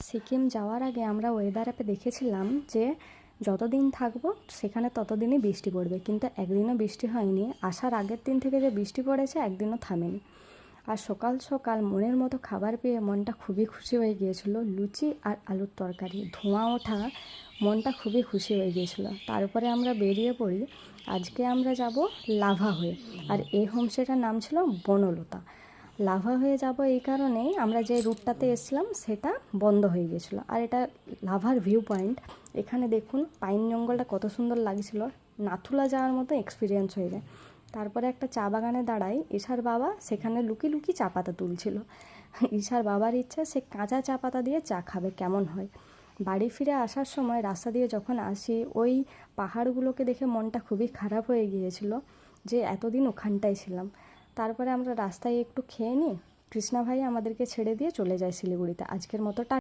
সিকিম যাওয়ার আগে আমরা ওয়েদার অ্যাপে দেখেছিলাম যে যতদিন থাকবো সেখানে ততদিনই বৃষ্টি পড়বে, কিন্তু একদিনও বৃষ্টি হয়নি। আসার আগের দিন থেকে যে বৃষ্টি পড়েছে একদিনও থামেনি। আর সকাল সকাল মনের মতো খাবার পেয়ে মনটা খুবই খুশি হয়ে গিয়েছিল। লুচি আর আলুর তরকারি, ধোঁয়া ওঠা, মনটা খুবই খুশি হয়ে গিয়েছিল। তারপরে আমরা বেরিয়ে পড়ি। আজকে আমরা যাব লাভা হয়ে, আর এই হোমস্টেটার নাম ছিল বনলতা। লাভা হয়ে যাব এই কারণেই, আমরা যে রুটটাতে এসেছিলাম সেটা বন্ধ হয়ে গেছিলো। আর এটা লাভার ভিউ পয়েন্ট। এখানে দেখুন পাইন জঙ্গলটা কত সুন্দর লাগছিল, নাথুলা যাওয়ার মতো এক্সপিরিয়েন্স হয়ে যায়। তারপরে একটা চা বাগানে দাঁড়াই, ঈশার বাবা সেখানে লুকিয়ে লুকিয়ে চা পাতা তুলছিল। ঈশার বাবার ইচ্ছা সে কাঁচা চা পাতা দিয়ে চা খাবে, কেমন হয়। বাড়ি ফিরে আসার সময় রাস্তা দিয়ে যখন আসি, ওই পাহাড়গুলোকে দেখে মনটা খুবই খারাপ হয়ে গিয়েছিল যে এতদিন ওখানটায় ছিলাম। তারপরে আমরা রাস্তায় একটু খেয়ে নিই, কৃষ্ণা ভাই আমাদেরকে ছেড়ে দিয়ে চলে যায় শিলিগুড়িতে। আজকের মতো